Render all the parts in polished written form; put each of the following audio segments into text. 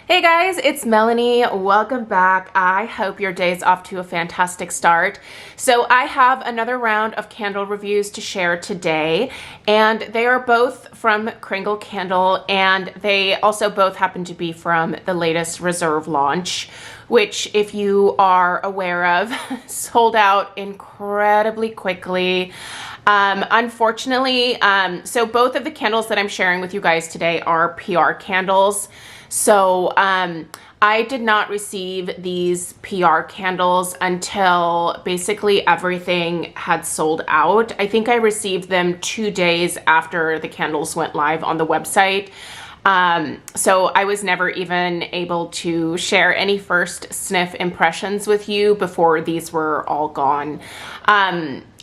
Hey guys, it's Melanie. Welcome back. I hope your day's off to a fantastic start. So I have another round of candle reviews to share today, and they are both from Kringle Candle, and they also both happen to be from the latest Reserve launch, which, if you are aware of, sold out incredibly quickly. Unfortunately, so both of the candles that I'm sharing with you guys today are PR candles. So I did not receive these PR candles until basically everything had sold out. I think I received them 2 days after the candles went live on the website. So I was never even able to share any first sniff impressions with you before these were all gone.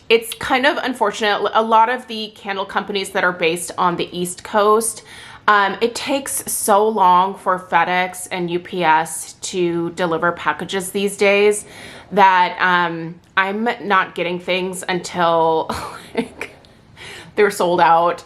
It's kind of unfortunate. A lot of the candle companies that are based on the East Coast, it takes so long for FedEx and UPS to deliver packages these days that I'm not getting things until they're sold out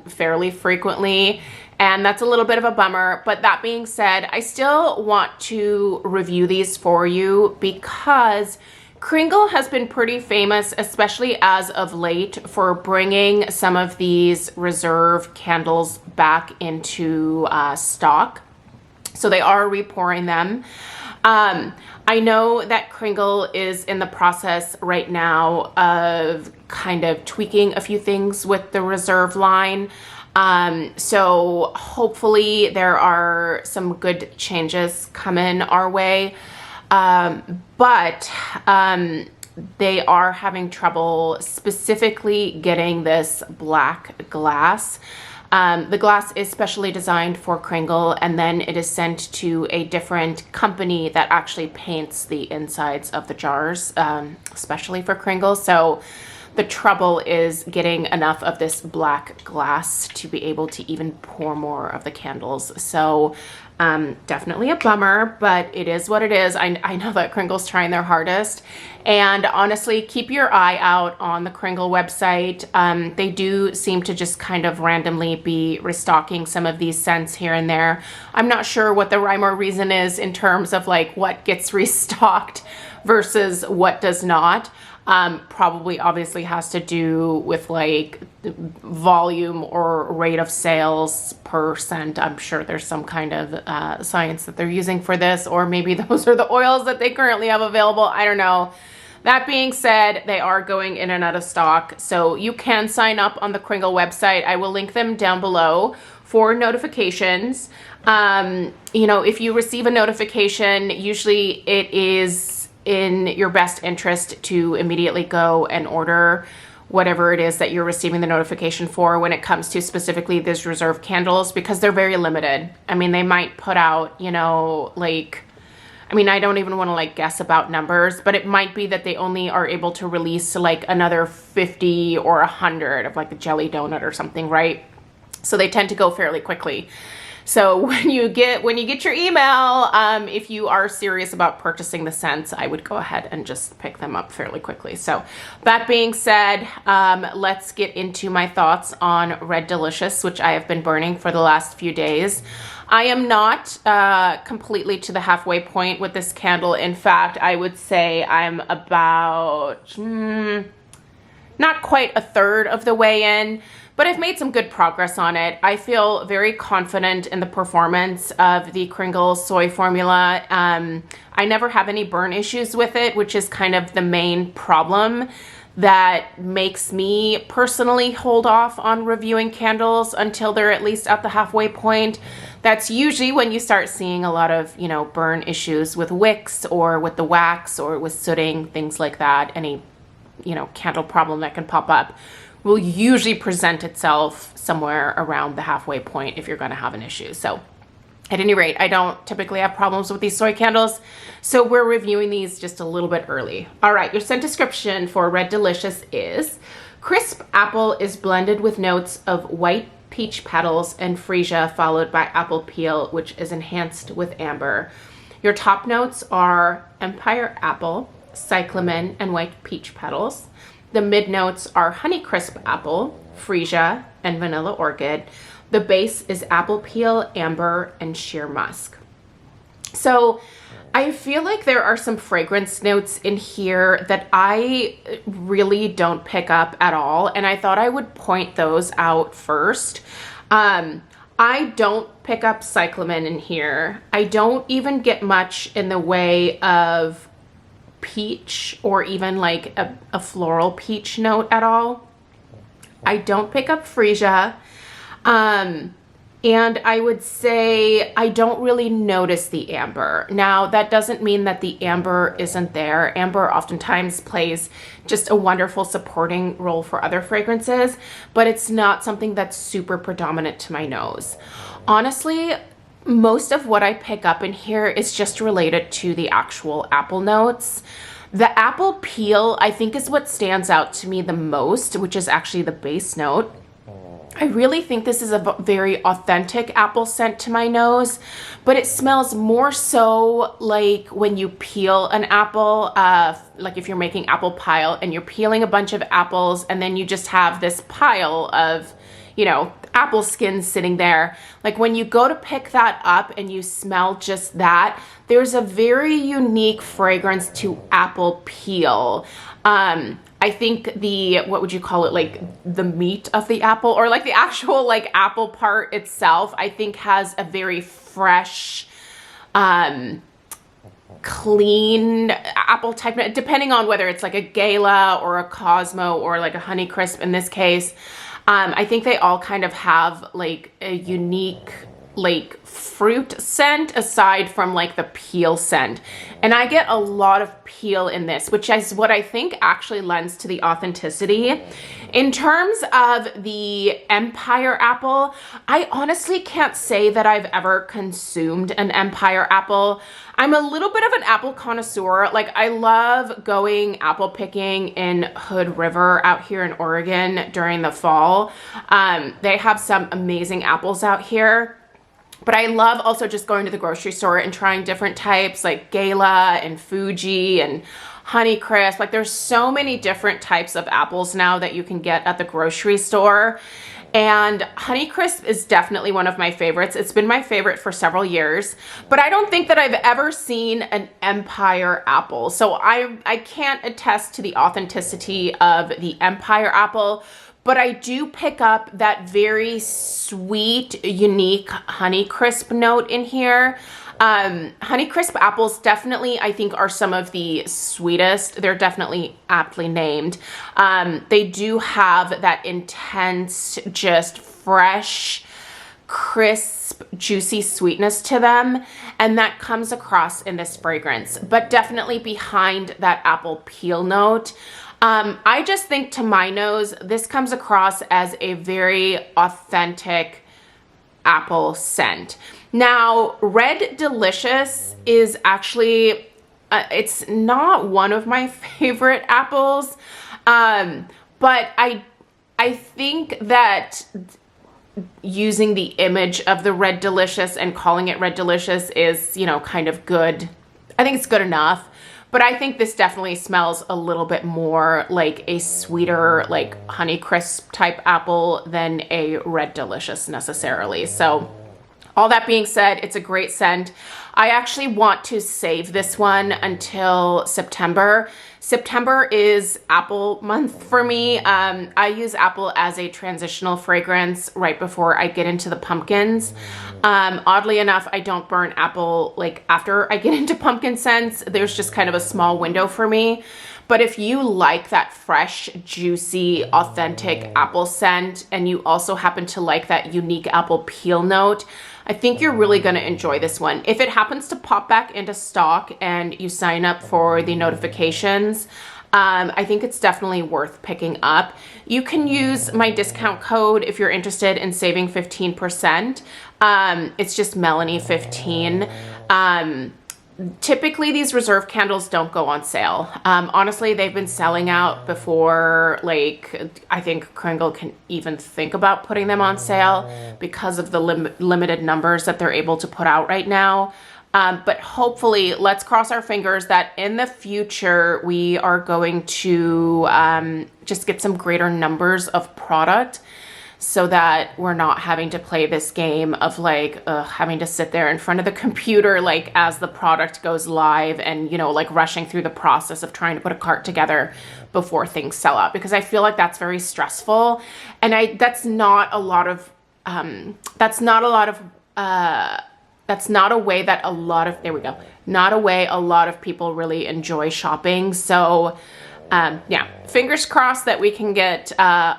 fairly frequently. And that's a little bit of a bummer. But that being said, I still want to review these for you because Kringle has been pretty famous, especially as of late, for bringing some of these Reserve candles back into stock. So they are repouring them. I know that Kringle is in the process right now of kind of tweaking a few things with the Reserve line. So hopefully there are some good changes coming our way. But they are having trouble specifically getting this black glass. The glass is specially designed for Kringle, and then it is sent to a different company that actually paints the insides of the jars, especially for Kringle. So the trouble is getting enough of this black glass to be able to even pour more of the candles. So definitely a bummer, but it is what it is. I know that Kringle's trying their hardest. And honestly, keep your eye out on the Kringle website. They do seem to just kind of randomly be restocking some of these scents here and there. I'm not sure what the rhyme or reason is in terms of like what gets restocked versus what does not. Probably obviously has to do with like volume or rate of sales per scent. I'm sure there's some kind of science that they're using for this, or maybe those are the oils that they currently have available. I don't know. That being said, they are going in and out of stock, so you can sign up on the Kringle website. I will link them down below for notifications. You know, if you receive a notification, usually it is in your best interest to immediately go and order whatever it is that you're receiving the notification for when it comes to specifically these Reserve candles, because they're very limited. I mean, they might put out, you know, like, I mean, I don't even want to like guess about numbers, but it might be that they only are able to release like another 50 or 100 of like a jelly donut or something, right? So they tend to go fairly quickly. So when you get your email, if you are serious about purchasing the scents, I would go ahead and just pick them up fairly quickly. So that being said, let's get into my thoughts on Red Delicious, which I have been burning for the last few days. I am not completely to the halfway point with this candle. In fact, I would say I'm about not quite a third of the way in, but I've made some good progress on it. I feel very confident in the performance of the Kringle soy formula. I never have any burn issues with it, which is kind of the main problem that makes me personally hold off on reviewing candles until they're at least at the halfway point. That's usually when you start seeing a lot of, you know, burn issues with wicks or with the wax or with sooting, things like that. Any, you know, candle problem that can pop up will usually present itself somewhere around the halfway point if you're going to have an issue. So at any rate, I don't typically have problems with these soy candles, so we're reviewing these just a little bit early. All right, your scent description for Red Delicious is: crisp apple is blended with notes of white peach petals and freesia, followed by apple peel, which is enhanced with amber. Your top notes are empire apple, cyclamen, and white peach petals. The mid notes are Honeycrisp apple, freesia, and vanilla orchid. The base is apple peel, amber, and sheer musk. So I feel like there are some fragrance notes in here that I really don't pick up at all, and I thought I would point those out first. I don't pick up cyclamen in here. I don't even get much in the way of peach or even like a floral peach note at all. I don't pick up freesia. And I would say I don't really notice the amber. Now, that doesn't mean that the amber isn't there. Amber oftentimes plays just a wonderful supporting role for other fragrances, but it's not something that's super predominant to my nose. Honestly, most of what I pick up in here is just related to the actual apple notes. The apple peel, I think, is what stands out to me the most, which is actually the base note. I really think this is a very authentic apple scent to my nose, but it smells more so like when you peel an apple, like if you're making apple pie and you're peeling a bunch of apples and then you just have this pile of, you know, apple skins sitting there. Like when you go to pick that up and you smell just that, there's a very unique fragrance to apple peel. I think what would you call it? Like the meat of the apple, or like the actual like apple part itself, I think has a very fresh, clean apple type, depending on whether it's like a Gala or a Cosmo or like a Honeycrisp in this case. I think they all kind of have like a unique like fruit scent aside from like the peel scent. And I get a lot of peel in this, which is what I think actually lends to the authenticity. In terms of the Empire apple, I honestly can't say that I've ever consumed an Empire apple. I'm a little bit of an apple connoisseur. Like I love going apple picking in Hood River out here in Oregon during the fall. They have some amazing apples out here. But I love also just going to the grocery store and trying different types like Gala and Fuji and Honeycrisp. Like there's so many different types of apples now that you can get at the grocery store. And Honeycrisp is definitely one of my favorites. It's been my favorite for several years, but I don't think that I've ever seen an Empire apple. So I can't attest to the authenticity of the Empire apple, but I do pick up that very sweet, unique Honeycrisp note in here. Honeycrisp apples definitely, I think, are some of the sweetest. They're definitely aptly named. They do have that intense, just fresh, crisp, juicy sweetness to them, and that comes across in this fragrance, but definitely behind that apple peel note. I just think to my nose, this comes across as a very authentic apple scent. Now, Red Delicious is actually, it's not one of my favorite apples, but I think that using the image of the Red Delicious and calling it Red Delicious is, you know, kind of good. I think it's good enough. But I think this definitely smells a little bit more like a sweeter, like Honeycrisp type apple than a Red Delicious necessarily. So all that being said, it's a great scent. I actually want to save this one until September. September is apple month for me. I use apple as a transitional fragrance right before I get into the pumpkins. Oddly enough, I don't burn apple like after I get into pumpkin scents. There's just kind of a small window for me. But if you like that fresh, juicy, authentic apple scent, and you also happen to like that unique apple peel note, I think you're really going to enjoy this one. If it happens to pop back into stock and you sign up for the notifications, I think it's definitely worth picking up. You can use my discount code if you're interested in saving 15%. It's just MELANIEP15. Typically, these reserve candles don't go on sale. Honestly, they've been selling out before, like, I think Kringle can even think about putting them on sale because of the limited numbers that they're able to put out right now. But hopefully, let's cross our fingers that in the future, we are going to just get some greater numbers of product so that we're not having to play this game of like having to sit there in front of the computer like as the product goes live and, you know, like rushing through the process of trying to put a cart together before things sell out, because I feel like that's very stressful. And that's not a way that a lot of, there we go, not a way a lot of people really enjoy shopping. So yeah, fingers crossed that we can get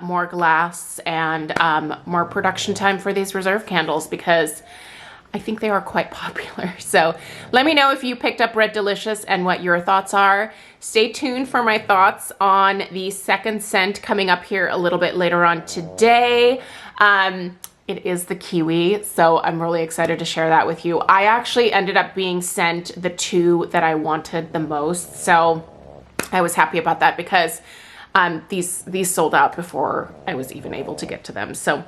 more glass and more production time for these reserve candles, because I think they are quite popular. So let me know if you picked up Red Delicious and what your thoughts are. Stay tuned for my thoughts on the second scent coming up here a little bit later on today. It is the kiwi, so I'm really excited to share that with you. I actually ended up being sent the two that I wanted the most, so I was happy about that, because these sold out before I was even able to get to them. So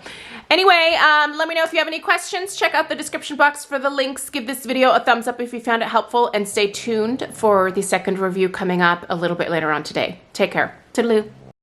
anyway, let me know if you have any questions. Check out the description box for the links. Give this video a thumbs up if you found it helpful, and stay tuned for the second review coming up a little bit later on today. Take care. Toodaloo.